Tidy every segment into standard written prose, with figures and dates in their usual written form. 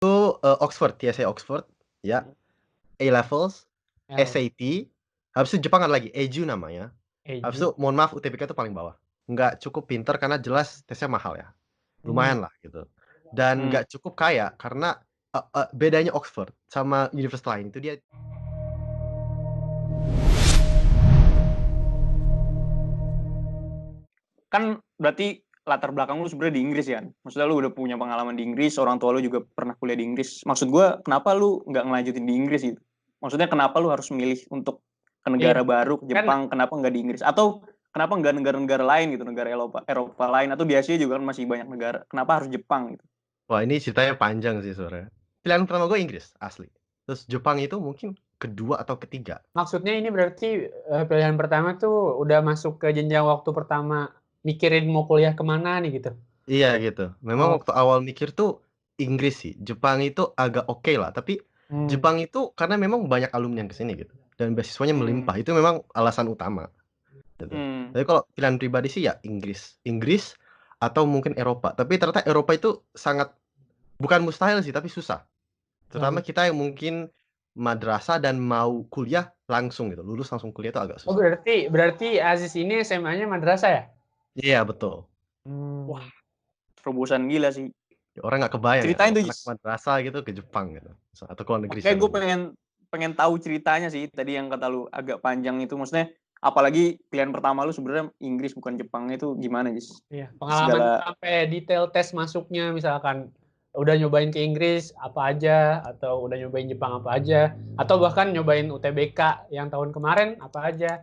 Oxford, TSA Oxford, ya, Mhm. A-levels, L, SAT, habis itu Jepang ada lagi, EJU namanya. Habis Eju. itu mohon maaf UTBK itu paling bawah. Nggak cukup pinter karena jelas tesnya mahal ya, Hmm. lumayan lah gitu. Dan Hmm. nggak cukup kaya karena, bedanya Oxford sama universitas lain itu dia Kan berarti latar belakang lu sebenarnya di Inggris ya? Maksudnya lu udah punya pengalaman di Inggris, orang tua lu juga pernah kuliah di Inggris. Maksud gua kenapa lu nggak ngelanjutin di Inggris gitu? Maksudnya kenapa lu harus milih untuk ke negara Iya, baru, ke kan Jepang, kenapa nggak di Inggris? Atau kenapa nggak negara-negara lain gitu, negara Eropa, Eropa lain, atau di Asia juga kan masih banyak negara. Kenapa harus Jepang gitu? wah ini ceritanya panjang sih sebenarnya. Pilihan pertama gue Inggris, asli. Terus Jepang itu mungkin kedua atau ketiga. maksudnya ini berarti pilihan pertama tuh udah masuk ke jenjang waktu pertama mikirin mau kuliah kemana nih gitu. Iya gitu. Memang Oh, waktu awal mikir tuh Inggris sih. Jepang itu agak oke lah, tapi hmm. Jepang itu karena memang banyak alumni yang ke sini gitu. Dan beasiswanya melimpah. Hmm. Itu memang alasan utama gitu. Hmm. Tapi kalau pilihan pribadi sih ya Inggris. Inggris atau mungkin Eropa. Tapi ternyata Eropa itu sangat bukan mustahil sih, tapi susah. Terutama Oh, kita yang mungkin madrasah dan mau kuliah langsung gitu. Lulus langsung kuliah itu agak oh susah. berarti Aziz ini SMA-nya madrasah ya? Iya betul. Wah, Hmm. terobosan gila sih. Ya, orang nggak kebayang ya Ceritain kalau tuh, anak Jis. madrasah gitu ke Jepang gitu. Atau ke luar negeri Makanya secara gue umum. pengen pengen tahu ceritanya sih tadi yang kata lu agak panjang itu, maksudnya apalagi pilihan pertama lu sebenarnya Inggris bukan Jepang, itu gimana, Jis? Iya, pengalaman Segala sampai detail tes masuknya misalkan udah nyobain ke Inggris apa aja atau udah nyobain Jepang apa aja atau bahkan nyobain UTBK yang tahun kemarin apa aja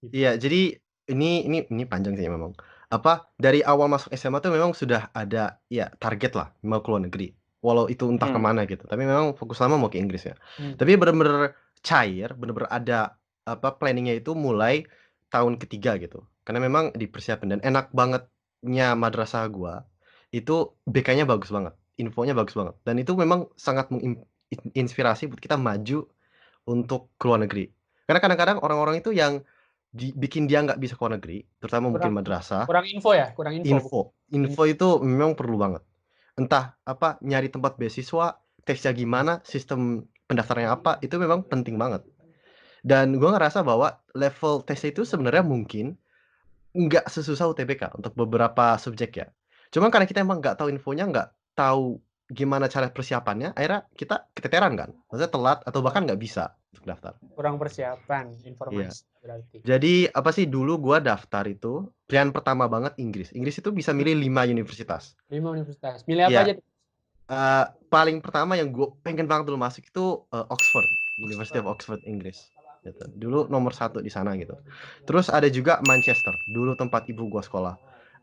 gitu. Iya, jadi ini panjang sih memang. Apa dari awal masuk SMA tuh memang sudah ada ya target lah mau ke luar negeri. Walau itu entah hmm. kemana gitu. Tapi memang fokus lama mau ke Inggris ya. Hmm. Tapi bener-bener cair, bener-bener ada apa planningnya itu mulai tahun ketiga gitu. Karena memang dipersiapin dan enak bangetnya madrasah gua itu BK-nya bagus banget, infonya bagus banget. Dan itu memang sangat menginspirasi buat kita maju untuk ke luar negeri. Karena kadang-kadang orang-orang itu yang bikin dia nggak bisa ke luar negeri, terutama Kurang mungkin madrasah, kurang info ya, kurang info. info itu memang perlu banget. Entah apa, nyari tempat beasiswa, tesnya gimana, sistem pendaftarannya apa, itu memang penting banget. Dan gue ngerasa bahwa level tesnya itu sebenarnya mungkin nggak sesusah UTBK untuk beberapa subjek ya. Cuma karena kita emang nggak tahu infonya, nggak tahu gimana cara persiapannya, akhirnya kita keteteran kan. Maksudnya telat atau bahkan nggak bisa untuk daftar. Kurang persiapan Iya. informasi berarti. Jadi apa sih dulu gua daftar itu pilihan pertama banget Inggris. Inggris itu bisa Hmm. milih 5 universitas. 5 universitas. Milih apa aja Iya, tuh? paling pertama yang gue pengen banget dulu masuk itu, Oxford, University of Oxford. Oxford, Inggris, gitu. Dulu nomor satu di sana gitu. Terus ada juga Manchester, dulu tempat ibu gua sekolah.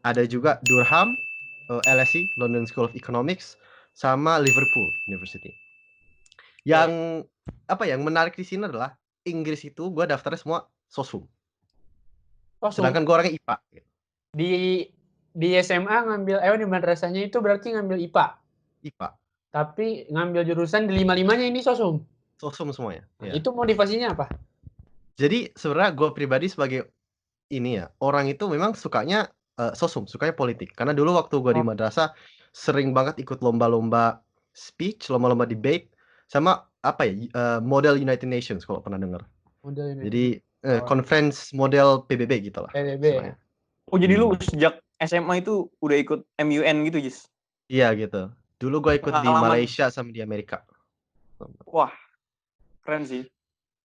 Ada juga Durham, LSE, London School of Economics, sama Liverpool University. Oke. Yang apa ya, yang menarik di sini adalah Inggris itu gua daftarnya semua sosum, Kosum sedangkan gua orangnya IPA gitu, di SMA ngambil di madrasahnya itu berarti ngambil IPA. IPA, Tapi ngambil jurusan di lima-limanya ini sosum. sosum semuanya, Nah, iya. itu motivasinya apa? Jadi sebenarnya gue pribadi sebagai ini ya, orang itu memang sukanya, sosum, sukanya politik. Karena dulu waktu gue di Oh, madrasah sering banget ikut lomba-lomba speech, lomba-lomba debate, sama apa ya, model United Nations kalau pernah dengar. model United Jadi, oh, conference model PBB gitulah PBB ya. istilahnya. Oh, jadi lu Mhm. sejak SMA itu udah ikut MUN gitu, Jis? Iya gitu. Dulu gue ikut di Pengalaman, Malaysia sama di Amerika. wah, keren sih.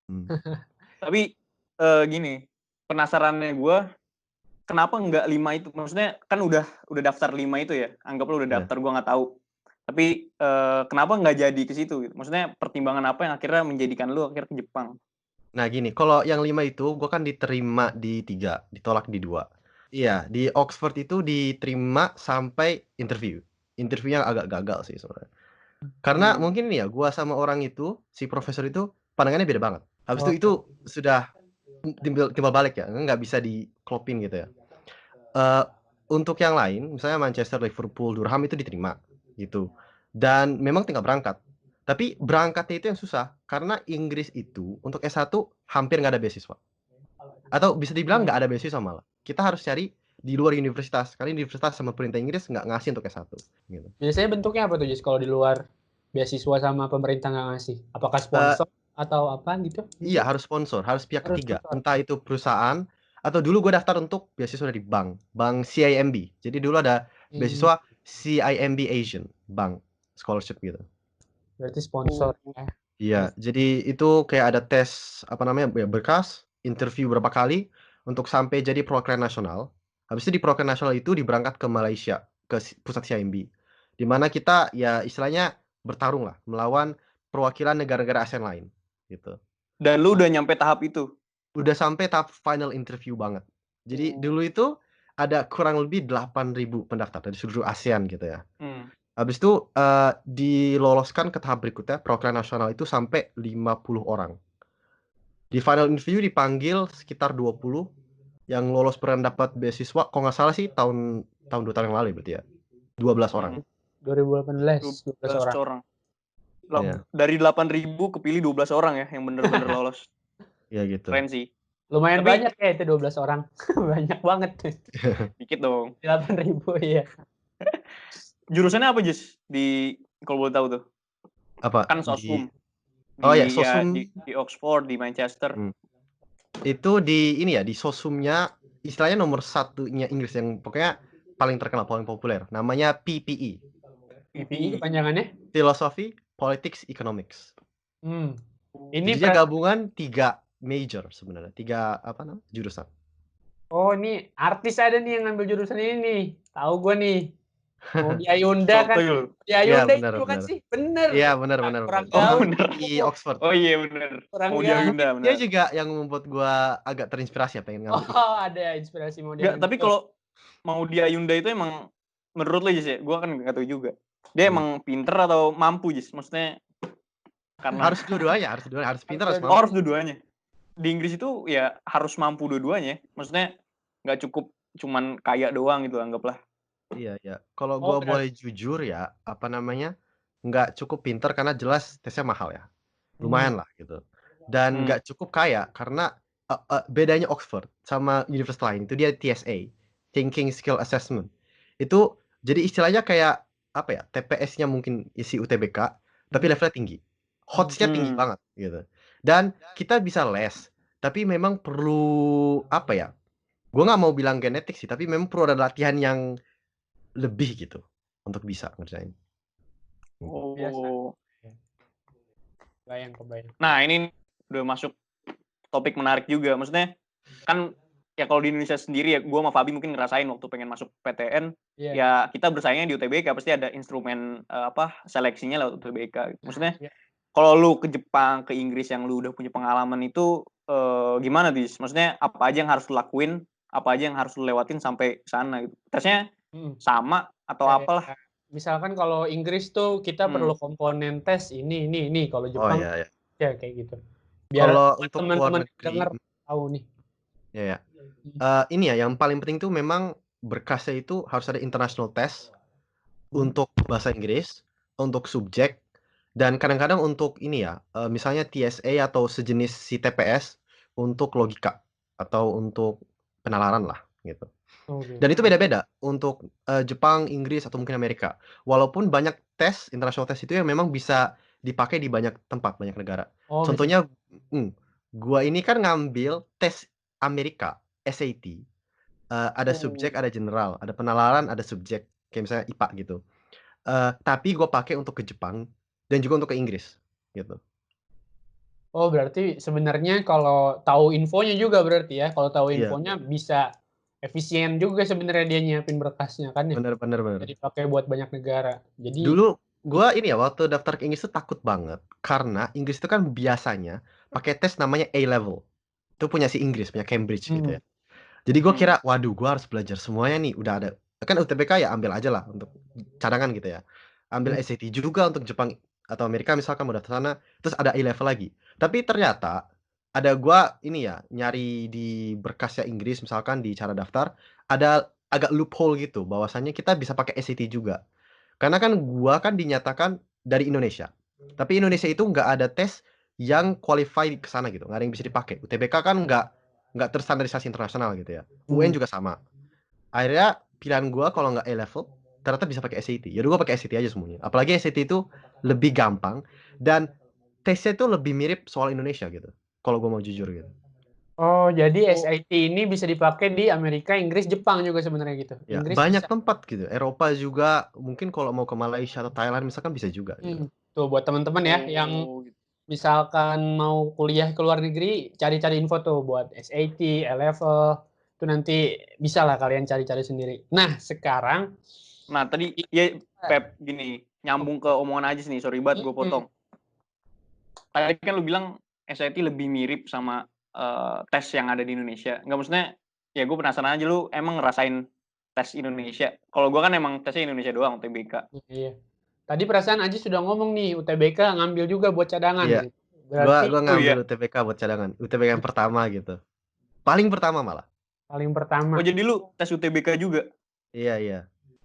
Mmm. Tapi gini, penasarannya gue, kenapa nggak 5 itu? Maksudnya kan udah daftar 5 itu ya, anggaplah udah Iya. daftar, gue nggak tahu. Tapi kenapa nggak jadi ke situ gitu? Maksudnya pertimbangan apa yang akhirnya menjadikan lu akhirnya ke Jepang? Nah gini, kalau yang 5 itu gue kan diterima di 3, ditolak di 2. Iya, di Oxford itu diterima sampai interview. Interviewnya agak gagal sih sebenarnya. Karena Hmm. mungkin ya, gua sama orang itu, si profesor itu pandangannya beda banget. Habis itu Oh, sudah timbal timbal balik ya, nggak bisa diklopin gitu ya. Eee, untuk yang lain, misalnya Manchester, Liverpool, Durham itu diterima, gitu. Dan memang tinggal berangkat. Tapi berangkatnya itu yang susah, karena Inggris itu untuk S1 hampir nggak ada beasiswa. Atau bisa dibilang nggak ada beasiswa malah. Kita harus cari di luar universitas, karena universitas sama pemerintah Inggris nggak ngasih untuk S1, gitu. biasanya bentuknya apa tuh, Jis, kalau di luar? beasiswa sama pemerintah nggak ngasih? Apakah Eh, sponsor atau apa gitu? iya harus sponsor, harus pihak Harus ketiga. sponsor. Entah itu perusahaan atau dulu gue daftar untuk beasiswa dari bank CIMB. Jadi dulu ada beasiswa CIMB Asian Bank scholarship gitu. Berarti sponsor. Iya, jadi itu kayak ada tes apa namanya ya, berkas, interview berapa kali untuk sampai jadi perwakilan nasional. Habis itu di perwakilan nasional itu diberangkat ke Malaysia, ke pusat CIMB. Di mana kita ya istilahnya bertarung lah melawan perwakilan negara-negara ASEAN lain gitu. Dan lu udah nyampe tahap itu. Udah sampai tahap final interview banget. Jadi dulu itu ada kurang lebih 8.000 pendaftar dari seluruh ASEAN gitu ya. Habis itu diloloskan ke tahap berikutnya, perwakilan nasional itu sampai 50 orang. Di final interview dipanggil sekitar 20, yang lolos pernah dapat beasiswa, kalau nggak salah sih tahun 2 tahun yang lalu berarti ya. 12 orang. 2018, 12 orang. Iya. Dari 8.000 kepilih 12 orang ya yang bener-bener lolos. Iya gitu. Keren sih. Lumayan banyak ya itu 12 orang. Banyak banget. Dikit dong. 8.000 ya. Jurusannya apa, Jis? Kalau boleh tahu tuh. Apa? Kan sosum. Oh ya, sosum. Di Oxford, di Manchester. Itu di ini ya, di sosumnya istilahnya nomor satunya Inggris yang pokoknya paling terkenal, paling populer. Namanya PPE. PPE kepanjangannya? Philosophy, Politics, Economics. Ini dia gabungan 3 major sebenarnya, 3 apa namanya jurusan. Oh, ini artis ada nih yang ngambil jurusan ini nih. Tahu gue nih. Maudy Ayunda kan. Maudy Ayunda ya, itu kan sih, bener. Iya benar. Bener. Di Oxford. Oh iya bener. Maudy Ayunda bener. Dia juga yang membuat gua agak terinspirasi ya pengen ngambil. Oh, ada inspirasi Maudy Ayunda. Tapi kalau Maudy Ayunda itu emang menurut lo Jis ya, gua kan nggak tahu juga. Dia emang pinter atau mampu Jis? Maksudnya karena harus dua-duanya, harus pinter, harus mampu. Oh, harus dua-duanya. Di Inggris itu ya harus mampu dua-duanya. Maksudnya nggak cukup cuman kaya doang gitu anggaplah. Iya. Kalau gua boleh jujur ya, apa namanya, nggak cukup pinter karena jelas tesnya mahal ya. Lumayan lah gitu. Dan nggak cukup kaya karena bedanya Oxford sama universitas lain itu dia TSA, Thinking Skill Assessment. Itu jadi istilahnya kayak apa ya, TPS-nya mungkin isi UTBK, tapi levelnya tinggi. Odds-nya tinggi banget gitu. Dan kita bisa les, tapi memang perlu apa ya? Gue nggak mau bilang genetik sih, tapi memang perlu ada latihan yang lebih gitu untuk bisa ngerjain. Oh. Kebayang. Nah, ini udah masuk topik menarik juga. Maksudnya kan ya kalau di Indonesia sendiri ya, gue sama Fabi mungkin ngerasain waktu pengen masuk PTN, ya kita bersaingnya di UTBK pasti ada instrumen seleksinya lewat UTBK. Maksudnya kalau lu ke Jepang, ke Inggris yang lu udah punya pengalaman itu gimana Dis? Maksudnya apa aja yang harus lu lakuin, apa aja yang harus lu lewatin sampai sana gitu. Tesnya sama atau apalah. Misalkan kalau Inggris tuh kita perlu komponen tes ini. Kalau Jepang ya kayak gitu. Biar kalau untuk teman-teman luar negeri denger tahu nih. Ya. Ini ya yang paling penting tuh memang berkasnya itu harus ada international test untuk bahasa Inggris, untuk subjek, dan kadang-kadang untuk ini ya, misalnya TSA atau sejenis si TPS untuk logika atau untuk penalaran lah gitu. Dan itu beda-beda untuk Jepang, Inggris atau mungkin Amerika. Walaupun banyak tes, international test itu yang memang bisa dipakai di banyak tempat, banyak negara. Contohnya, gua ini kan ngambil tes Amerika, SAT. Ada subjek, ada general, ada penalaran, ada subjek, kayak misalnya IPA gitu. Tapi gua pakai untuk ke Jepang dan juga untuk ke Inggris, gitu. Oh, berarti sebenarnya kalau tahu infonya juga berarti ya. Kalau tahu infonya bisa efisien juga sebenarnya dia nyiapin berkasnya kan ya. Bener. Jadi pakai buat banyak negara. Jadi dulu gua ini ya waktu daftar ke Inggris tuh takut banget karena Inggris itu kan biasanya pakai tes namanya A-level. Itu punya si Inggris, punya Cambridge gitu ya. Jadi gua kira, waduh gua harus belajar semuanya nih, udah ada. Kan UTBK ya ambil aja lah untuk cadangan gitu ya. Ambil SAT juga untuk Jepang atau Amerika misalkan mau daftar sana, terus ada A-level lagi. Tapi ternyata ada gua ini ya nyari di berkasnya Inggris misalkan di cara daftar, ada agak loophole gitu bahwasannya kita bisa pakai SAT juga. Karena kan gua kan dinyatakan dari Indonesia. Tapi Indonesia itu nggak ada tes yang qualify ke sana gitu, nggak ada yang bisa dipakai. UTBK kan nggak terstandarisasi internasional gitu ya. UN juga sama. Akhirnya pilihan gua kalau nggak A-level, ternyata bisa pakai SAT. Ya udah gue pakai SAT aja semuanya. Apalagi SAT itu lebih gampang dan tesnya itu lebih mirip soal Indonesia gitu. Kalau gue mau jujur gitu. Oh, jadi Oh, SAT ini bisa dipakai di Amerika, Inggris, Jepang juga sebenarnya gitu. Ya, Inggris banyak bisa. tempat gitu. Eropa juga mungkin kalau mau ke Malaysia atau Thailand misalkan bisa juga gitu. Tuh buat teman-teman ya yang gitu. misalkan mau kuliah ke luar negeri, cari-cari info tuh buat SAT, A-level, itu nanti bisa lah kalian cari-cari sendiri. Nah, sekarang Nah, tadi ya Pep gini, nyambung ke omongan Ajis nih, sorry banget gue potong. Tadi kan lu bilang SAT lebih mirip sama tes yang ada di Indonesia. Nggak, maksudnya, ya gue penasaran aja lu emang ngerasain tes Indonesia. Kalau gue kan emang tesnya Indonesia doang, UTBK. Iya. Tadi perasaan Aji sudah ngomong nih UTBK ngambil juga buat cadangan Iya, gitu. gua Berarti Oh ngambil iya. UTBK buat cadangan. UTBK yang pertama gitu. Paling pertama malah. paling pertama. Oh, jadi lu tes UTBK juga? Iya, iya.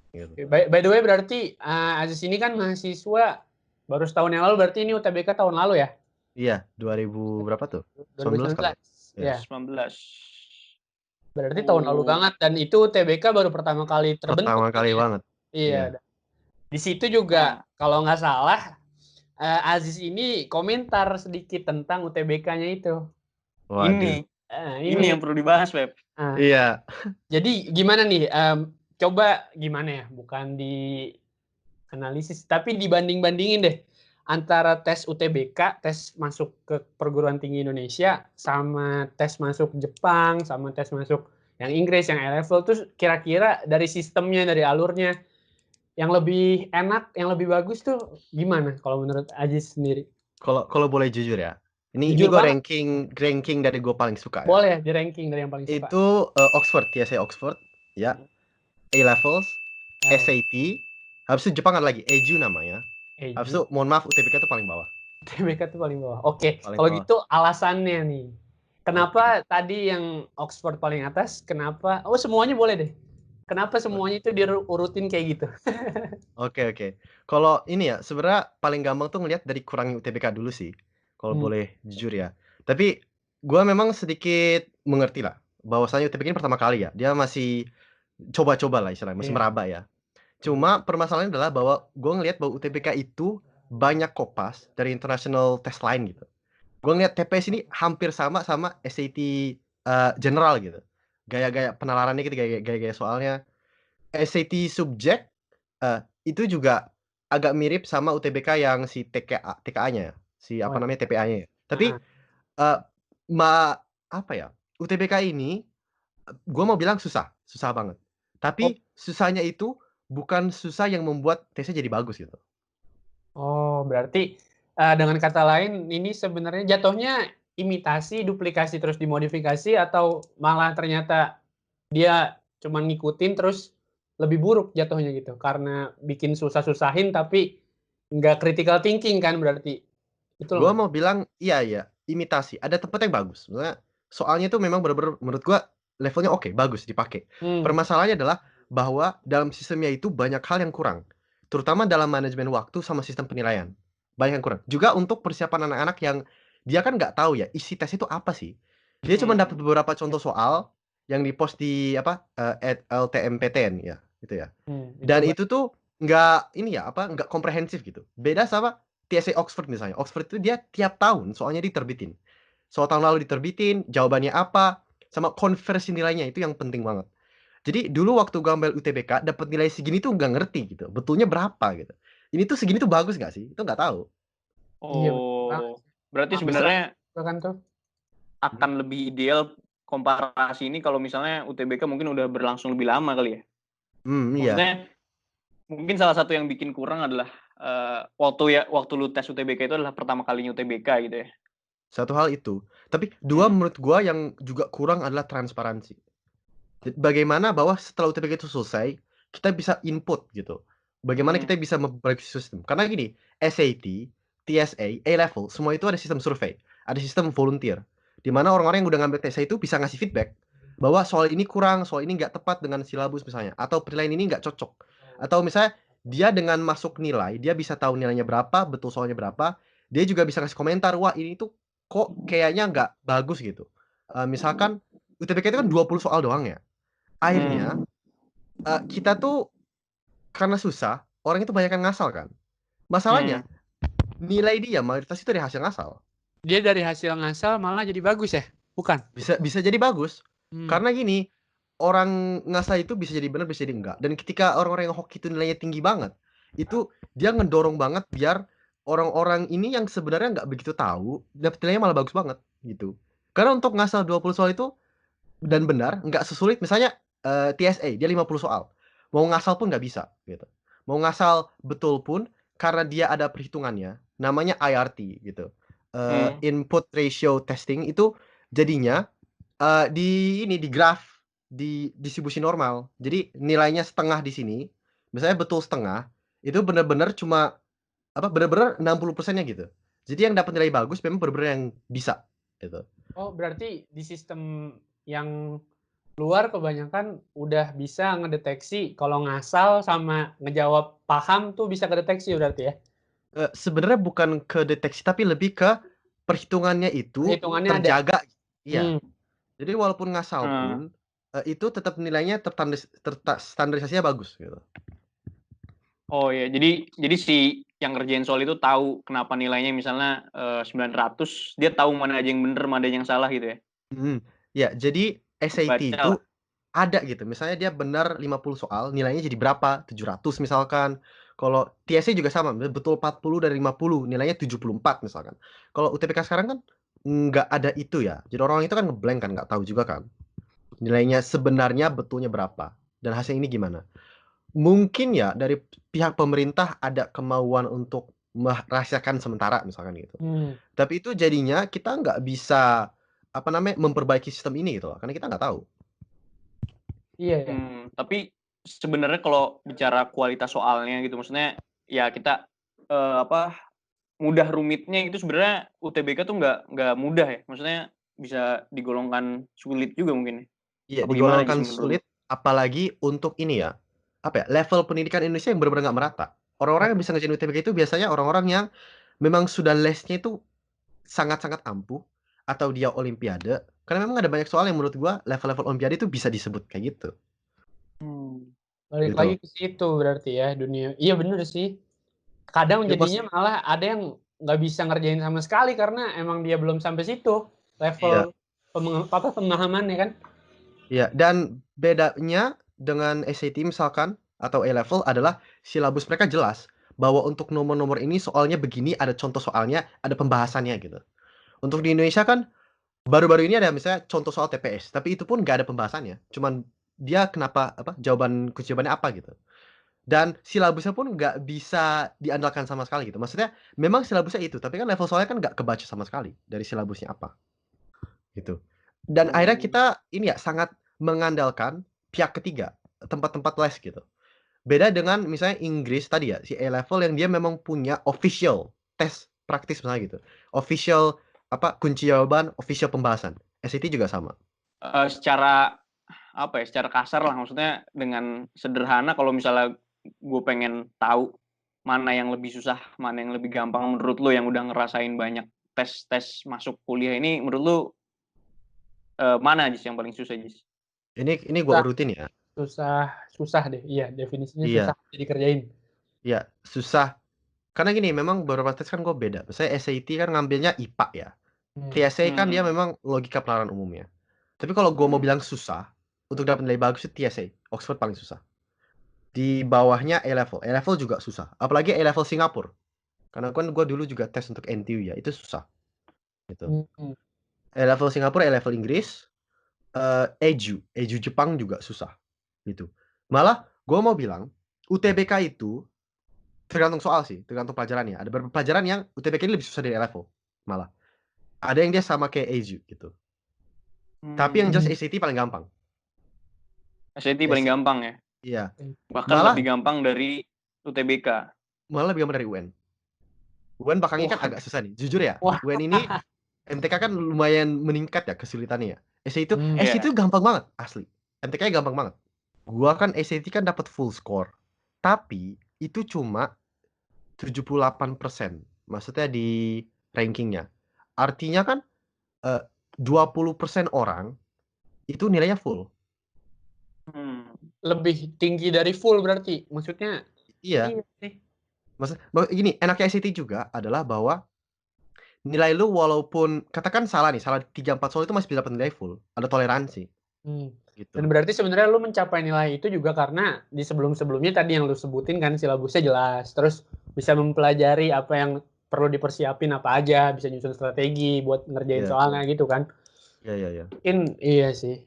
Gitu. By the way berarti Aziz ini kan mahasiswa baru setahun yang lalu, berarti ini UTBK tahun lalu ya? Iya, 2000 berapa tuh? 19 kali ya? 2019. Iya. Ya. 19. Berarti tahun lalu Oh, banget dan itu UTBK baru pertama kali terbentuk Pertama kan kali ya? banget. Iya. Iya. Di situ juga nah, kalau nggak salah Aziz ini komentar sedikit tentang UTBK-nya itu. Waduh. ini Ini yang perlu dibahas, Pep. Iya. jadi gimana nih? Coba gimana ya? Bukan di analisis, tapi dibanding-bandingin deh antara tes UTBK, tes masuk ke perguruan tinggi Indonesia, sama tes masuk Jepang, sama tes masuk yang Inggris, yang A-level, terus kira-kira dari sistemnya, dari alurnya, yang lebih enak, yang lebih bagus tuh gimana kalau menurut Aji sendiri? Kalau kalau boleh jujur ya. Ini Jujur gue banget, ranking dari gue paling suka ya. boleh di ranking dari yang paling suka. Itu Oxford, TSA Oxford, ya. A levels, SAT, habis itu Jepang ada lagi, Eju namanya. Habis itu Eji, mohon maaf UTBK itu paling bawah. UTBK tuh paling bawah. Oke, Paling kalau bawah. gitu alasannya nih. Oke. Kenapa tadi yang Oxford paling atas? Kenapa? Oh, semuanya boleh deh. Kenapa semuanya itu diurutin kayak gitu? Oke, oke. Kalau ini ya, sebenarnya paling gampang tuh ngelihat dari kurangnya UTBK dulu sih, kalau Hmm. boleh jujur ya. Tapi gua memang sedikit mengerti lah, bahwasanya UTBK ini pertama kali ya, dia masih coba-coba lah istilahnya, masih Iya. meraba ya. Cuma permasalahannya adalah bahwa gue ngelihat bahwa UTBK itu banyak kopas dari international test lain gitu. Gue ngelihat TPS ini hampir sama sama SAT general gitu. Gaya-gaya penalarannya gitu, gaya-gaya soalnya. SAT subjek itu juga agak mirip sama UTBK yang si TKA-nya ya, si Oh, apa ya. namanya, TPA-nya ya. Tapi, Ah, eee, apa ya, UTBK ini gua mau bilang susah, susah banget. oh, Tapi susahnya itu bukan susah yang membuat tesnya jadi bagus gitu. oh, berarti dengan kata lain ini sebenarnya jatuhnya imitasi, duplikasi terus dimodifikasi atau malah ternyata dia cuma ngikutin terus lebih buruk jatuhnya gitu karena bikin susah-susahin tapi nggak critical thinking kan berarti betul Gua nggak? mau bilang iya, iya, imitasi, ada tempat yang bagus. Sebenarnya soalnya itu memang bener-bener menurut gua levelnya oke, bagus dipakai. Hmm. Permasalahannya adalah bahwa dalam sistemnya itu banyak hal yang kurang, terutama dalam manajemen waktu sama sistem penilaian, banyak yang kurang. Juga untuk persiapan anak-anak yang dia kan nggak tahu ya isi tes itu apa sih. Dia cuma dapat Hmm. beberapa contoh soal yang di-post di apa, LTMPTN ya, gitu ya. Itu Dan itu tuh nggak ini ya, apa, nggak komprehensif gitu. Beda sama TSA Oxford misalnya. Oxford itu dia tiap tahun soalnya diterbitin. Soal tahun lalu diterbitin, jawabannya apa, sama konversi nilainya itu yang penting banget. Jadi dulu waktu gua ambil UTBK dapat nilai segini tuh nggak ngerti gitu, betulnya berapa gitu. Ini tuh segini tuh bagus nggak sih? Itu nggak tahu. iya betul banget. Oh, berarti Bisa sebenarnya kan tuh. Mhm. akan lebih ideal komparasi ini kalau misalnya UTBK mungkin udah berlangsung lebih lama kali ya. Iya. Maksudnya mungkin salah satu yang bikin kurang adalah waktu lu tes UTBK itu adalah pertama kalinya UTBK gitu ya. Satu hal itu. Tapi dua Hmm. menurut gua yang juga kurang adalah transparansi. Bagaimana bahwa setelah UTBK itu selesai, kita bisa input gitu. Bagaimana Hmm. kita bisa memperbaiki sistem. Karena gini, SAT, TSA, A-level, semua itu ada sistem survei, ada sistem volunteer. Di mana orang-orang yang udah ngambil TSA itu bisa ngasih feedback bahwa soal ini kurang, soal ini nggak tepat dengan silabus misalnya, atau penilaian ini nggak cocok. Atau misalnya dia dengan masuk nilai, dia bisa tahu nilainya berapa, betul soalnya berapa, dia juga bisa kasih komentar, wah ini tuh kok kayaknya nggak bagus gitu. Misalkan UTBK itu kan 20 soal doang ya. Akhirnya, Hmm. kita tuh karena susah, orang itu banyak yang ngasal kan. Masalahnya, nilai dia mayoritas itu dari hasil ngasal. Dia dari hasil ngasal malah jadi bagus ya? Bukan? Bisa jadi bagus. Karena gini, orang ngasal itu bisa jadi benar, bisa jadi enggak. Dan ketika orang-orang yang hoki itu nilainya tinggi banget, itu dia ngedorong banget biar orang-orang ini yang sebenarnya nggak begitu tahu, dapet nilainya malah bagus banget gitu. Karena untuk ngasal 20 soal itu dan benar nggak sesulit misalnya TSA dia 50 soal. Mau ngasal pun nggak bisa gitu. Mau ngasal betul pun karena dia ada perhitungannya, namanya IRT gitu. Input ratio testing itu jadinya di graf di distribusi normal. Jadi nilainya setengah di sini, misalnya betul setengah, itu benar-benar cuma benar-benar 60%-nya gitu. Jadi yang dapat nilai bagus memang benar-benar yang bisa gitu. Oh, berarti di sistem yang luar kebanyakan udah bisa ngedeteksi kalau ngasal sama ngejawab paham tuh bisa kedeteksi berarti ya? Sebenarnya bukan ke deteksi tapi lebih ke perhitungannya itu Perhitungannya ada. terjaga. Iya. Hmm. Jadi walaupun ngasal pun itu tetap nilainya standarisasinya bagus gitu. Oh ya, jadi si yang ngerjain soal itu tahu kenapa nilainya misalnya 900, dia tahu mana aja yang bener, mana aja yang salah gitu ya. Ya, jadi SAT Baca itu lah. ada gitu. Misalnya dia benar 50 soal, nilainya jadi berapa? 700 misalkan. Kalau TSA juga sama, betul 40 dari 50, nilainya 74 misalkan. Kalau UTBK sekarang kan nggak ada itu ya. Jadi orang itu kan ngeblank kan, nggak tahu juga kan. Nilainya sebenarnya betulnya berapa dan hasil ini gimana. Mungkin ya dari pihak pemerintah ada kemauan untuk merahasiakan sementara misalkan gitu. Tapi itu jadinya kita nggak bisa memperbaiki sistem ini gitu loh, karena kita nggak tahu. Iya ya. Tapi sebenarnya kalau bicara kualitas soalnya gitu, maksudnya ya kita mudah rumitnya itu sebenarnya UTBK tuh nggak mudah ya, maksudnya bisa digolongkan sulit juga mungkin ya. Iya, Apa gimana digolongkan menurut lu? sulit, apalagi untuk ini ya, level pendidikan Indonesia yang benar-benar nggak merata. Orang-orang yang bisa ngerjain UTBK itu biasanya orang-orang yang memang sudah lesnya itu sangat-sangat ampuh, atau dia olimpiade, karena memang ada banyak soal yang menurut gua level-level olimpiade itu bisa disebut kayak gitu. Balik Gitu lagi loh. ke situ berarti ya dunia. Iya bener sih. Kadang Ya pasti. jadinya malah ada yang nggak bisa ngerjain sama sekali karena emang dia belum sampai situ Iya. level pemahamannya kan. Iya, dan bedanya dengan SAT misalkan atau A-level adalah silabus mereka jelas bahwa untuk nomor-nomor ini soalnya begini, ada contoh soalnya, ada pembahasannya gitu. Untuk di Indonesia kan baru-baru ini ada misalnya contoh soal TPS, tapi itu pun nggak ada pembahasannya. Cuman dia kenapa kunci jawabannya apa gitu. Dan silabusnya pun nggak bisa diandalkan sama sekali gitu. Maksudnya memang silabusnya itu, tapi kan level soalnya kan nggak kebaca sama sekali dari silabusnya apa gitu. Dan akhirnya kita ini ya sangat mengandalkan pihak ketiga, tempat-tempat les gitu. Beda dengan misalnya Inggris tadi ya, si A-level yang dia memang punya official tes praktis misalnya gitu. Official kunci jawaban, official pembahasan. SAT juga sama. Secara secara kasar lah, maksudnya dengan sederhana kalau misalnya gue pengen tahu mana yang lebih susah, mana yang lebih gampang menurut lu yang udah ngerasain banyak tes masuk kuliah ini, menurut lu mana Jis yang paling susah Jis? Ini gue Susah, urutin ya. susah deh. Iya, definisinya susah Iya, dikerjain. iya, susah. Karena gini, memang beberapa tes kan gue beda. Misalnya SAT kan ngambilnya IPA ya. TSA kan dia memang logika pengetahuan umumnya. Tapi kalau gue mau bilang susah, untuk dapat nilai bagus itu TSA, Oxford paling susah. Di bawahnya A-level. A-level juga susah. Apalagi A-level Singapura. Karena kan gue dulu juga tes untuk NTU ya, itu susah. Gitu. A-level Singapura, A-level Inggris, EJU Jepang juga susah. Gitu. Malah gue mau bilang, UTBK itu tergantung soal sih, tergantung pelajarannya. Ada beberapa pelajaran yang UTBK ini lebih susah dari A-level. Malah. Ada yang dia sama kayak EJU gitu. Tapi yang jelas SAT paling gampang. SAT paling gampang ya? Iya. Bahkan Malah lebih gampang dari UTBK. malah lebih gampang dari UN. UN belakangnya kan agak susah nih. Jujur ya, Wah. UN ini MTK kan lumayan meningkat ya kesulitannya ya. SAT itu Iya. gampang banget asli. MTK-nya gampang banget. Gua kan SAT kan dapat full score. Tapi itu cuma 78%. Maksudnya di rankingnya. Artinya kan 20% orang itu nilainya full. lebih tinggi dari full berarti. Maksudnya Iya, iya sih. gini, enaknya SAT juga adalah bahwa nilai lu walaupun katakan salah nih, salah 3, 4 soal itu masih bisa dapat nilai full, ada toleransi, Hmm. gitu. Dan berarti sebenarnya lu mencapai nilai itu juga karena di sebelum-sebelumnya tadi yang lu sebutin kan silabusnya jelas, terus bisa mempelajari apa yang perlu dipersiapin apa aja, bisa nyusun strategi buat ngerjain Iya, soalnya gitu kan. iya, iya, iya. Mungkin iya sih.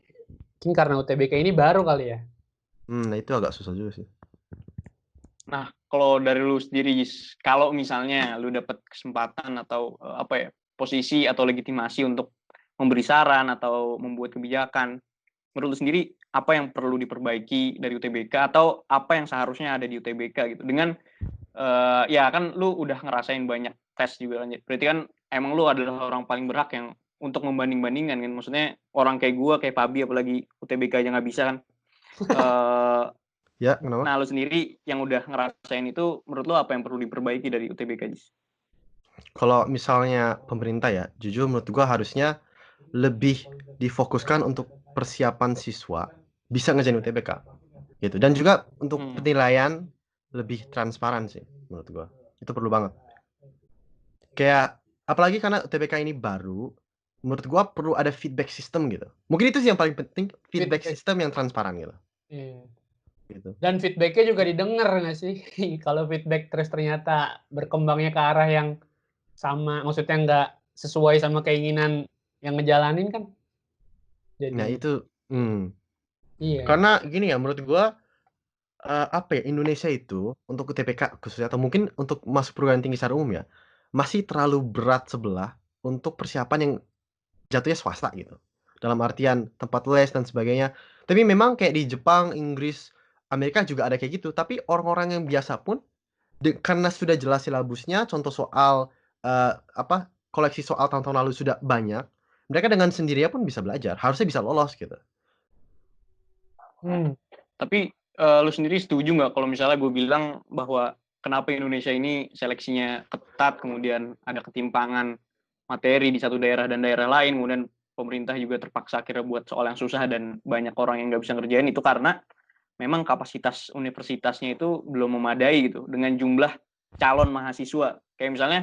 Mungkin karena UTBK ini baru kali ya. Nah itu agak susah juga sih. Nah, kalau dari lu sendiri, Jis, kalau misalnya lu dapat kesempatan atau apa ya, posisi atau legitimasi untuk memberi saran atau membuat kebijakan, menurut lu sendiri apa yang perlu diperbaiki dari UTBK atau apa yang seharusnya ada di UTBK gitu? Dengan ya kan lu udah ngerasain banyak tes juga kan. Berarti kan emang lu adalah orang paling berhak yang untuk membanding-bandingkan kan. Maksudnya orang kayak gua, kayak Fabi apalagi UTBK aja nggak bisa kan. Eh, Ya, kenapa? Nah, lu sendiri yang udah ngerasain itu, menurut lu apa yang perlu diperbaiki dari UTBK, Jis? Kalau misalnya pemerintah ya, jujur menurut gua harusnya lebih difokuskan untuk persiapan siswa bisa ngerjain UTBK gitu. Dan juga untuk penilaian lebih transparan sih menurut gua. Itu perlu banget. Kayak apalagi karena UTBK ini baru, menurut gua perlu ada feedback system gitu. Mungkin itu sih yang paling penting, feedback system yang transparan gitu. Iya. Gitu. Dan feedbacknya juga didengar nggak sih? Kalau feedback terus ternyata berkembangnya ke arah yang sama, maksudnya nggak sesuai sama keinginan yang ngejalanin kan? Nah Jadi itu, iya. karena gini ya menurut gua apa ya, Indonesia itu untuk UTBK khususnya atau mungkin untuk masuk perguruan tinggi secara umum ya, masih terlalu berat sebelah untuk persiapan yang jatuhnya swasta gitu. Dalam artian tempat les dan sebagainya. Tapi memang kayak di Jepang, Inggris, Amerika juga ada kayak gitu, tapi orang-orang yang biasa pun karena sudah jelas silabusnya, contoh soal koleksi soal tahun-tahun lalu sudah banyak, mereka dengan sendirinya pun bisa belajar, harusnya bisa lolos gitu. Tapi lu sendiri setuju nggak kalau misalnya gue bilang bahwa kenapa Indonesia ini seleksinya ketat, kemudian ada ketimpangan materi di satu daerah dan daerah lain, kemudian pemerintah juga terpaksa akhirnya buat soal yang susah dan banyak orang yang nggak bisa ngerjain itu karena memang kapasitas universitasnya itu belum memadai gitu dengan jumlah calon mahasiswa. Kayak misalnya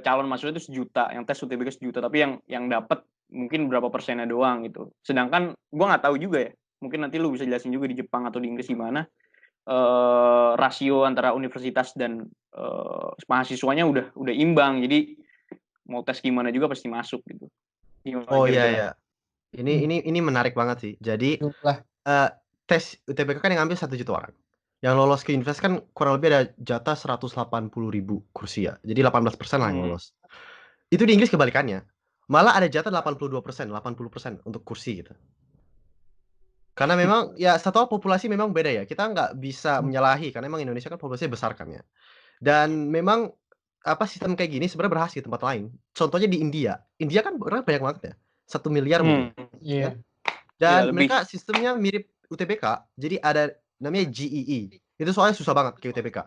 calon mahasiswa itu 1 juta, yang tes UTBK 1 juta, tapi yang dapat mungkin berapa persennya doang gitu. Sedangkan gue nggak tahu juga ya, mungkin nanti lu bisa jelasin juga di Jepang atau di Inggris gimana rasio antara universitas dan mahasiswanya udah imbang, jadi mau tes gimana juga pasti masuk gitu. Gimana Oh iya kira-kira? ya. Ini menarik banget sih. Jadi Jumlah. tes UTBK kan yang ngambil 1 juta orang. Yang lolos ke universitas kan kurang lebih ada jatah 180.000 kursi ya. Jadi 18% lah yang lolos. Itu di Inggris kebalikannya. Malah ada jatah 82%, 80% untuk kursi gitu. Karena memang ya satu populasi memang beda ya. Kita nggak bisa menyalahi karena memang Indonesia kan populasinya besar kan ya. Dan memang sistem kayak gini sebenarnya berhasil di tempat lain. Contohnya di India. India kan orang banyak banget ya. 1 miliar mungkin. Iya. Ya. Iya, Dan lebih. mereka sistemnya mirip UTBK. Jadi ada namanya GEE. Itu soalnya susah banget kayak UTBK.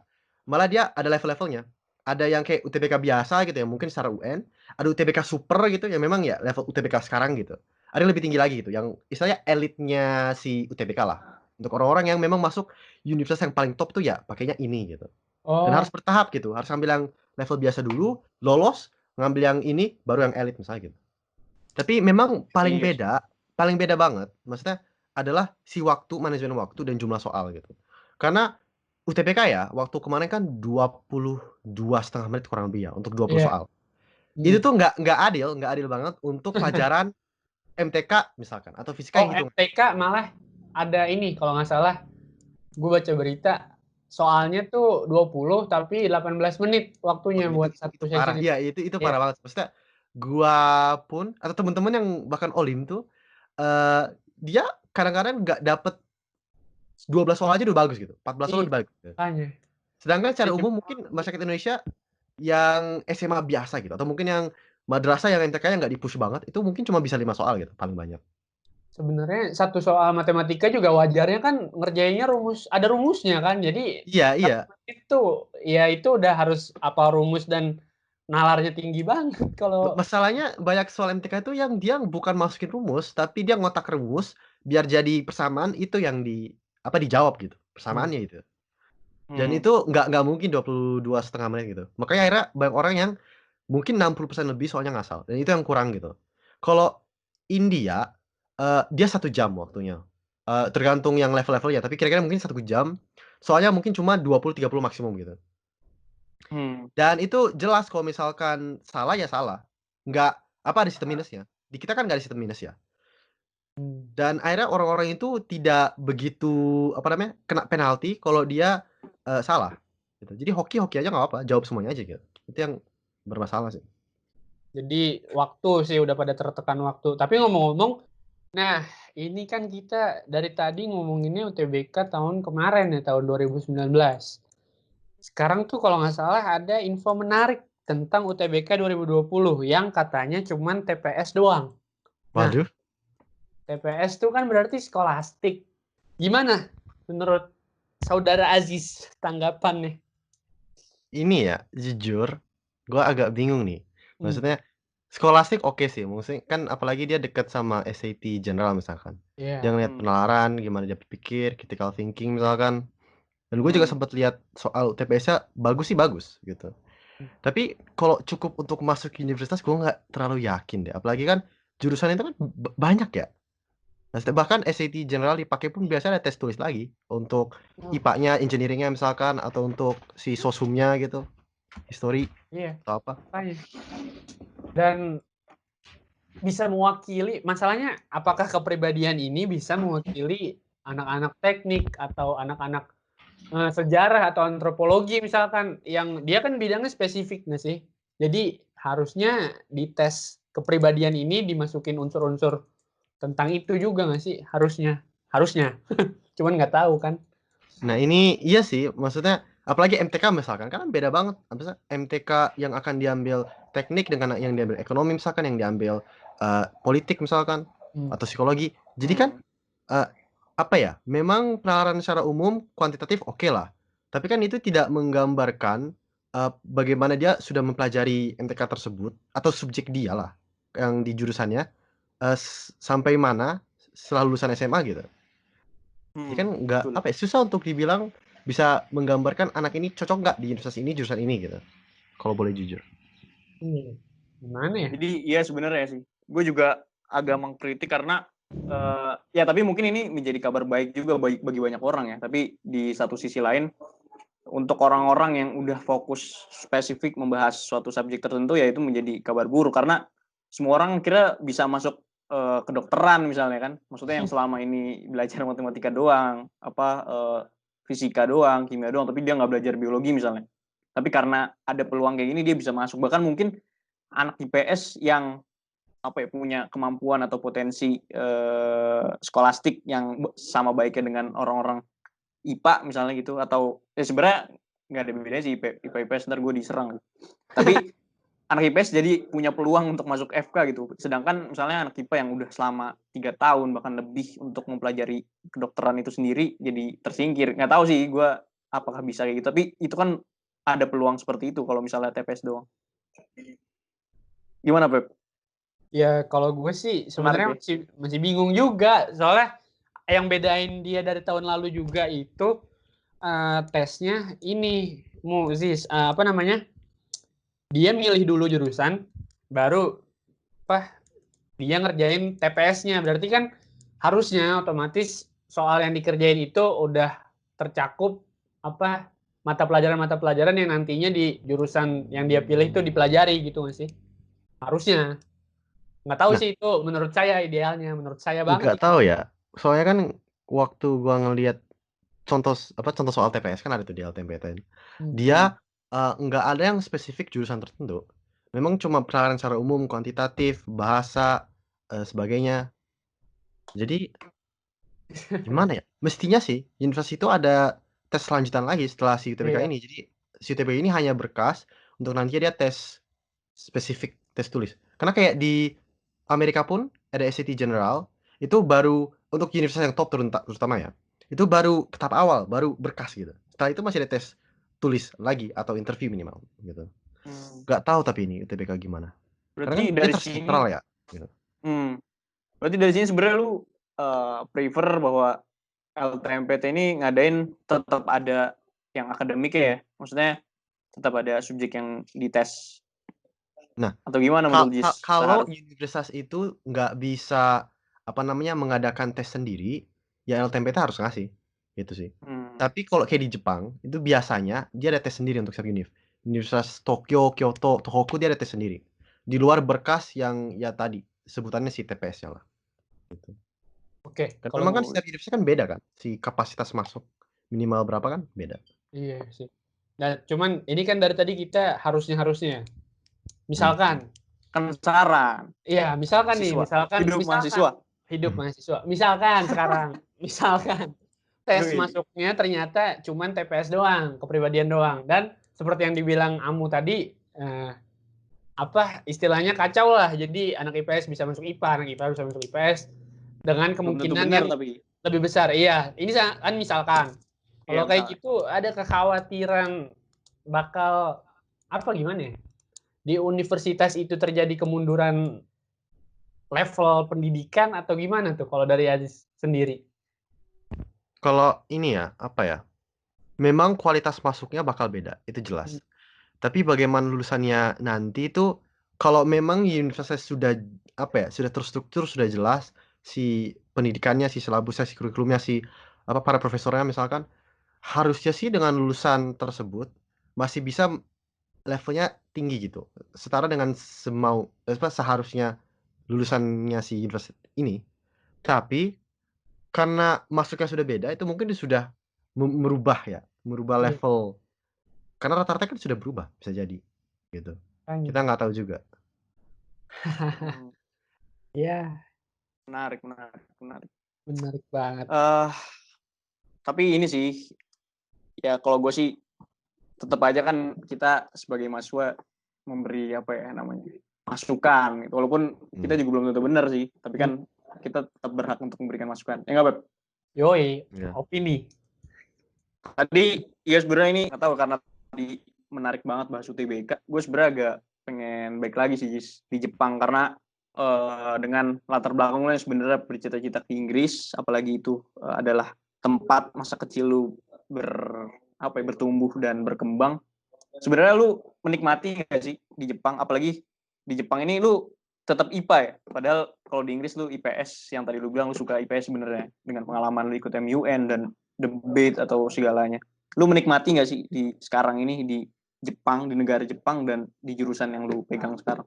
Malah dia ada level-levelnya. Ada yang kayak UTBK biasa gitu ya, mungkin secara UN. Ada UTBK super gitu yang memang ya level UTBK sekarang gitu. Ada yang lebih tinggi lagi gitu, yang istilahnya elitnya si UTBK lah. Untuk orang-orang yang memang masuk universitas yang paling top tuh ya pakainya ini gitu. Dan harus Oh, bertahap gitu, harus ngambil yang level biasa dulu, lolos, ngambil yang ini, baru yang elit misalnya gitu. Tapi memang Iya sih. paling beda banget, maksudnya adalah si waktu, manajemen waktu dan jumlah soal gitu. Karena UTBK ya, waktu kemarin kan 22,5 menit kurang lebih ya, untuk 20 iya. soal. Itu tuh nggak adil banget untuk pelajaran MTK misalkan, atau fisika Oh, yang hitung. MTK malah ada ini kalau nggak salah, gue baca berita soalnya tuh 20 tapi 18 menit Oh, waktunya buat itu satu parah. sesi. Iya, itu Iya. parah banget. Maksudnya gua pun atau temen-temen yang bahkan Olim tuh, dia kadang-kadang nggak dapet 12 soal aja udah bagus gitu, 14 soal Iya, udah bagus gitu. makanya. Sedangkan secara umum mungkin masyarakat Indonesia yang SMA biasa gitu, atau mungkin yang madrasah yang MTK-nya nggak di-push banget, itu mungkin cuma bisa 5 soal gitu, paling banyak. Sebenarnya satu soal matematika juga wajarnya kan ngerjainnya ada rumusnya kan. Jadi Iya, iya. itu udah harus apa rumus dan nalarnya tinggi banget kalau Masalahnya banyak soal MTK itu yang dia bukan masukin rumus, tapi dia ngotak rumus biar jadi persamaan, itu yang dijawab gitu, Hmm. persamaannya gitu. Dan itu nggak mungkin 22,5 menit gitu. Makanya akhirnya banyak orang yang mungkin 60% lebih soalnya ngasal, dan itu yang kurang gitu. Kalau India, dia 1 jam waktunya, tergantung yang level-levelnya, tapi kira-kira mungkin 1 jam, soalnya mungkin cuma 20-30 maksimum gitu. Dan itu jelas kalau misalkan salah ya salah, nggak ada sistem minusnya. Di kita kan nggak ada sistem minus ya. Dan akhirnya orang-orang itu tidak begitu, kena penalti kalau dia, salah, gitu. Jadi hoki aja nggak apa-apa, jawab semuanya aja gitu. Itu yang bermasalah sih. Jadi waktu sih udah pada tertekan waktu. Tapi ngomong-ngomong, nah ini kan kita dari tadi ngomonginnya UTBK tahun kemarin ya, tahun 2019. Sekarang tuh kalau nggak salah ada info menarik tentang UTBK 2020 yang katanya cuman TPS doang. Nah, Waduh, TPS tuh kan berarti skolastik. Gimana menurut Saudara Aziz tanggapannya? ini ya, jujur, gua agak bingung nih. Hmm. Maksudnya, Scholastic oke sih, maksudnya kan apalagi dia dekat sama SAT General misalkan. Dia Iya. ngeliat penalaran, gimana dia berpikir, critical thinking misalkan. Dan gue juga sempat lihat soal TPS-nya bagus sih bagus gitu. Tapi kalau cukup untuk masuk universitas gue nggak terlalu yakin deh. Apalagi kan jurusan itu kan banyak ya. Nah, bahkan SAT General dipakai pun biasanya ada tes tulis lagi untuk IPA-nya, engineering-nya misalkan, atau untuk si sosumnya gitu, history Iya. atau apa. Makanya. Dan bisa mewakili, masalahnya apakah kepribadian ini bisa mewakili anak-anak teknik atau anak-anak sejarah atau antropologi misalkan, yang dia kan bidangnya spesifik nggak sih? Jadi harusnya di tes kepribadian ini dimasukin unsur-unsur tentang itu juga nggak sih? Harusnya. Cuman nggak tahu kan. Nah ini iya sih, maksudnya apalagi MTK misalkan, kan beda banget. MTK yang akan diambil teknik dengan yang diambil ekonomi misalkan, yang diambil politik misalkan, atau psikologi. Jadi kan memang penalaran secara umum kuantitatif oke lah. Tapi kan itu tidak menggambarkan bagaimana dia sudah mempelajari MTK tersebut atau subjek dia lah yang di jurusannya, sampai mana setelah lulusan SMA gitu. Jadi kan nggak susah untuk dibilang bisa menggambarkan anak ini cocok nggak di universitas ini, jurusan ini gitu. Kalau boleh jujur. Gimana ya? Jadi iya sebenarnya sih. Gue juga agak mengkritik karena ya tapi mungkin ini menjadi kabar baik juga bagi banyak orang ya. Tapi di satu sisi lain untuk orang-orang yang udah fokus spesifik membahas suatu subjek tertentu ya itu menjadi kabar buruk karena semua orang kira bisa masuk kedokteran misalnya kan. Maksudnya yang selama ini belajar matematika doang, fisika doang, kimia doang, tapi dia nggak belajar biologi misalnya. Tapi karena ada peluang kayak gini dia bisa masuk. Bahkan mungkin anak IPS yang punya kemampuan atau potensi skolastik yang sama baiknya dengan orang-orang IPA misalnya gitu, atau ya sebenarnya nggak ada bedanya sih IPA IPS, ntar gue diserang. Tapi anak IPS jadi punya peluang untuk masuk FK gitu. Sedangkan misalnya anak IPA yang udah selama 3 tahun bahkan lebih untuk mempelajari kedokteran itu sendiri jadi tersingkir. Nggak tahu sih gue apakah bisa kayak gitu. Tapi itu kan ada peluang seperti itu kalau misalnya TPS doang. Gimana, Pep? Ya kalau gue sih sebenarnya masih bingung juga, soalnya yang bedain dia dari tahun lalu juga itu tesnya ini Muzis dia milih dulu jurusan baru dia ngerjain TPS-nya. Berarti kan harusnya otomatis soal yang dikerjain itu udah tercakup mata pelajaran yang nantinya di jurusan yang dia pilih itu dipelajari gitu nggak sih? Harusnya. Nggak tahu sih itu menurut saya idealnya, menurut saya banget. Nggak tahu ya. Soalnya kan waktu gua ngelihat contoh soal TPS kan ada tuh di LTMPTN. Dia nggak ada yang spesifik jurusan tertentu. Memang cuma penalaran secara umum, kuantitatif, bahasa, sebagainya. Jadi gimana ya? Mestinya sih universitas itu ada tes lanjutan lagi setelah si UTBK ini. Jadi si UTBK ini hanya berkas untuk nantinya dia tes spesifik tes tulis. Karena kayak di Amerika pun ada SAT General, itu baru untuk universitas yang top terutama ya. Itu baru tahap awal, baru berkas gitu. Setelah itu masih ada tes tulis lagi atau interview minimal gitu. Gak tahu tapi ini UTBK gimana. Berarti Karena kan dari dia sini tersentral ya. Gitu. Berarti dari sini sebenarnya lu prefer bahwa LTMPT ini ngadain tetap ada yang akademik ya? Maksudnya tetap ada subjek yang dites. Nah, Atau gimana menurut Jis? kalau universitas itu nggak bisa mengadakan tes sendiri, ya LTMPT harus ngasih, gitu sih. Tapi kalau kayak di Jepang, itu biasanya dia ada tes sendiri untuk setiap univ. Universitas Tokyo, Kyoto, Tohoku dia ada tes sendiri. Di luar berkas yang ya tadi sebutannya si TPS-nya lah. Gitu. Oke, Karena kalau memang kan setiap universitas kan beda kan, si kapasitas masuk minimal berapa kan beda. iya sih. Nah, cuman ini kan dari tadi kita harusnya. Misalkan, Kan saran. iya, misalkan nih, Mahasiswa. Hidup mahasiswa. hidup mahasiswa. Misalkan sekarang, misalkan tes Yoi. masuknya ternyata cuman TPS doang, kepribadian doang. Dan seperti yang dibilang Amu tadi, istilahnya kacau lah. Jadi anak IPS bisa masuk IPA, anak IPA bisa masuk IPS dengan Belum tentu kemungkinan benar yang tapi. lebih besar. Iya, ini kan misalkan. Kalau Iya, kayak misalkan. gitu ada kekhawatiran bakal gimana ya? Di universitas itu terjadi kemunduran level pendidikan atau gimana tuh kalau dari Aziz sendiri? Kalau ini ya, memang kualitas masuknya bakal beda, itu jelas. Tapi bagaimana lulusannya nanti itu, kalau memang universitas sudah sudah terstruktur, sudah jelas si pendidikannya, si silabusnya, si kurikulumnya, si para profesornya misalkan, harusnya sih dengan lulusan tersebut masih bisa levelnya tinggi gitu. Setara dengan seharusnya lulusannya si universitas ini. Tapi karena masuknya sudah beda, itu mungkin dia sudah merubah level. Karena rata-rata kan sudah berubah, bisa jadi gitu. Kita nggak tahu juga. Ya, Menarik. menarik banget. Tapi ini sih, ya kalau gue sih tetap aja kan kita sebagai mahasiswa memberi masukan gitu. Walaupun kita juga belum tentu benar sih, tapi kan kita tetap berhak untuk memberikan masukan. Ya nggak, Beb? Yoi, Ya. opini. Tadi ya sebenarnya ini nggak tahu karena tadi menarik banget bahas UTBK. Gue sebenarnya agak pengen balik lagi sih Jis, di Jepang karena dengan latar belakang lu yang sebenarnya bercita-cita ke Inggris, apalagi itu adalah tempat masa kecil lu bertumbuh dan berkembang. Sebenarnya lu menikmati nggak sih di Jepang? Apalagi di Jepang ini lu tetap IPA ya. Padahal kalau di Inggris lu IPS, yang tadi lu bilang lu suka IPS sebenarnya dengan pengalaman lu ikut MUN dan debate atau segalanya. Lu menikmati nggak sih di sekarang ini di Jepang, di negara Jepang dan di jurusan yang lu pegang sekarang?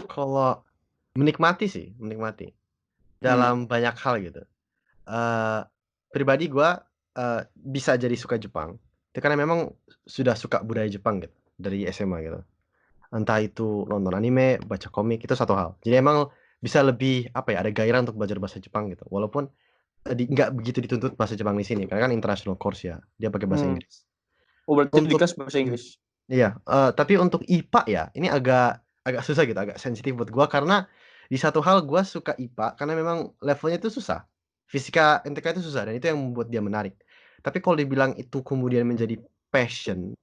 Kalau menikmati dalam banyak hal gitu. Pribadi gue bisa jadi suka Jepang itu karena memang sudah suka budaya Jepang gitu dari SMA gitu. Entah itu nonton anime, baca komik, itu satu hal. Jadi emang bisa lebih ada gairah untuk belajar bahasa Jepang gitu. Walaupun nggak begitu dituntut bahasa Jepang di sini karena kan international course ya, dia pakai bahasa Inggris. Oh, berarti di kelas bahasa Inggris. Iya, tapi untuk IPA ya, ini agak susah gitu, agak sensitif buat gua karena di satu hal gua suka IPA karena memang levelnya itu susah. Fisika NTK itu susah dan itu yang membuat dia menarik. Tapi kalau dibilang itu kemudian menjadi passion,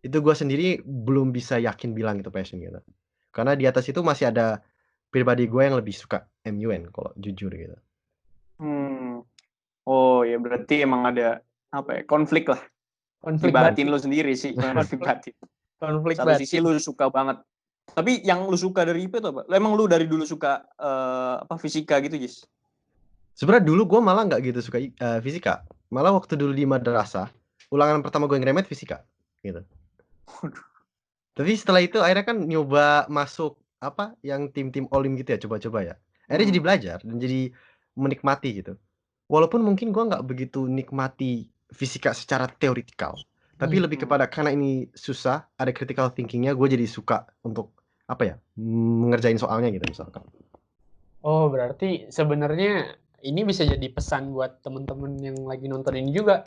itu gua sendiri belum bisa yakin bilang itu passion gitu. Karena di atas itu masih ada pribadi gua yang lebih suka MUN kalau jujur gitu. Oh ya berarti emang ada konflik lah. Konflik batin lu sendiri sih. Konflik Satu sisi lu suka banget. Tapi yang lu suka dari IP itu apa? Emang lu dari dulu suka fisika gitu, Jis? Sebenarnya dulu gue malah nggak gitu suka fisika. Malah waktu dulu di madrasah, ulangan pertama gue yang remet fisika, gitu. Tapi setelah itu akhirnya kan nyoba masuk yang tim-tim olim gitu ya, coba-coba ya. Akhirnya jadi belajar dan jadi menikmati gitu. Walaupun mungkin gue nggak begitu nikmati fisika secara teoritikal, tapi lebih kepada karena ini susah, ada critical thinkingnya, gue jadi suka untuk mengerjain soalnya gitu misalkan. Oh, berarti sebenarnya ini bisa jadi pesan buat teman-teman yang lagi nonton ini juga.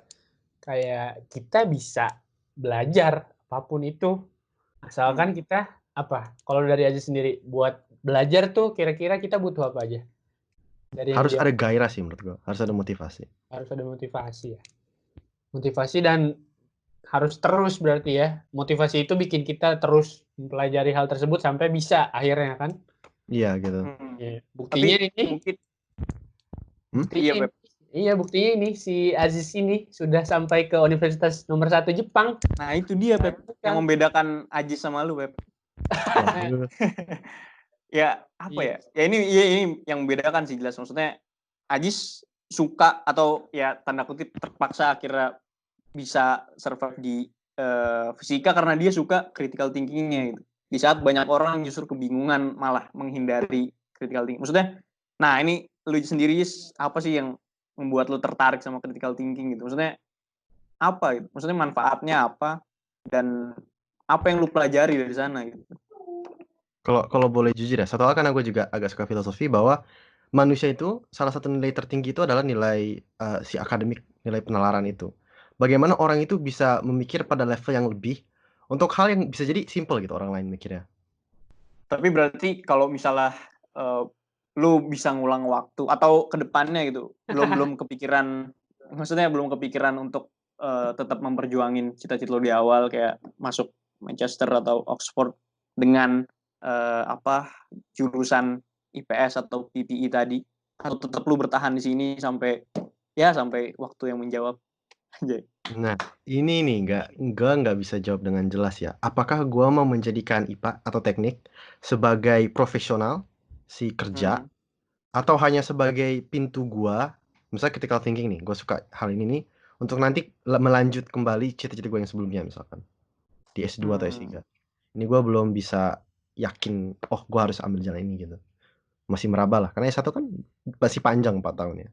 Kayak kita bisa belajar apapun itu. Asalkan kita kalau dari Aziz sendiri buat belajar tuh kira-kira kita butuh apa aja? Harus ada gairah sih menurut gue, harus ada motivasi. Harus ada motivasi ya. Motivasi dan harus terus berarti ya. Motivasi itu bikin kita terus mempelajari hal tersebut sampai bisa akhirnya kan? Iya gitu. Buktinya tapi ini mungkin buktinya Iya, buktinya ini si Aziz ini sudah sampai ke universitas nomor 1 Jepang. Nah itu dia Pep, yang membedakan Ajis sama lu Pep. Waduh. Ya apa Iya. ya? Ini yang membedakan sih jelas. Maksudnya Ajis suka atau ya tanda kutip terpaksa akhirnya bisa survive di fisika karena dia suka critical thinking-nya gitu. Di saat banyak orang justru kebingungan malah menghindari critical thinking. Maksudnya, nah ini lu sendiri apa sih yang membuat lu tertarik sama critical thinking gitu? Maksudnya apa gitu? Maksudnya manfaatnya apa dan apa yang lu pelajari dari sana gitu? Kalau boleh jujur ya, satu hal kan aku juga agak suka filosofi bahwa manusia itu salah satu nilai tertinggi itu adalah nilai si akademik, nilai penalaran itu. Bagaimana orang itu bisa memikir pada level yang lebih untuk hal yang bisa jadi simple gitu orang lain mikirnya. Tapi berarti kalau misalnya lu bisa ngulang waktu atau ke depannya gitu, belum kepikiran, maksudnya belum kepikiran untuk tetap memperjuangin cita-cita lu di awal kayak masuk Manchester atau Oxford dengan jurusan IPS atau PPI tadi, atau tetap lu bertahan di sini sampai waktu yang menjawab aja. Nah, ini nih nggak bisa jawab dengan jelas ya. Apakah gua mau menjadikan IPA atau teknik sebagai profesional si kerja atau hanya sebagai pintu gua, misalnya critical thinking nih, gua suka hal ini nih untuk nanti melanjut kembali cita-cita gua yang sebelumnya misalkan di S2 atau S3. Ini gua belum bisa yakin, oh gua harus ambil jalan ini gitu. Masih meraba lah, karena S1 kan masih panjang 4 tahun ya.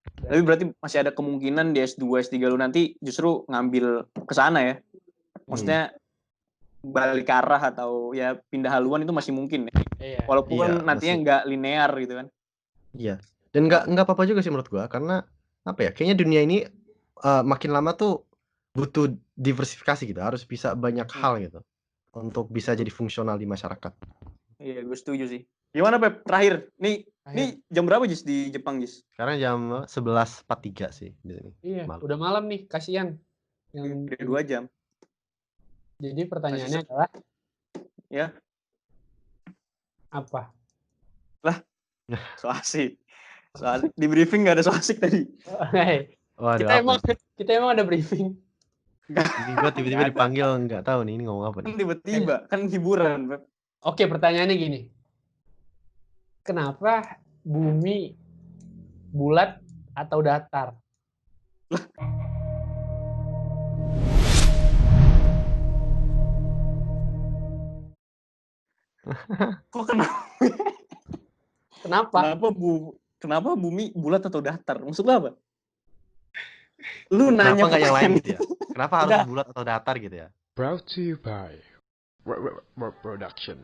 Tapi berarti masih ada kemungkinan di S2, S3 lu nanti justru ngambil ke sana ya? Maksudnya balik arah atau ya pindah haluan itu masih mungkin ya? Iya. Walaupun Iya, nantinya masih. nggak linear gitu kan? Iya. Dan nggak apa-apa juga sih menurut gua, karena apa ya? Kayaknya dunia ini makin lama tuh butuh diversifikasi gitu, harus bisa banyak hal gitu untuk bisa jadi fungsional di masyarakat. Iya, gue setuju sih. Gimana Pep? Terakhir, nih jam berapa Jis di Jepang Jis? Sekarang jam 11.43 sih di sini. Iya, Malam. udah malam nih, kasihan. Udah 2 jam. Jadi pertanyaannya adalah Ya, apa? lah, so asik. Di briefing nggak ada so asik tadi. Waduh, kita emang ada briefing. Ini gua tiba-tiba dipanggil nggak tahu nih ini ngomong apa nih. Kan tiba-tiba, kan hiburan Pep. Oke, pertanyaannya gini. Kenapa bumi bulat atau datar? Kok kenapa? Kenapa? Kenapa bumi bulat atau datar? Maksud lu apa? Lu nanya Kenapa nggak yang lain gitu ya? Kenapa harus Udah. bulat atau datar gitu ya? Brought to you by Production.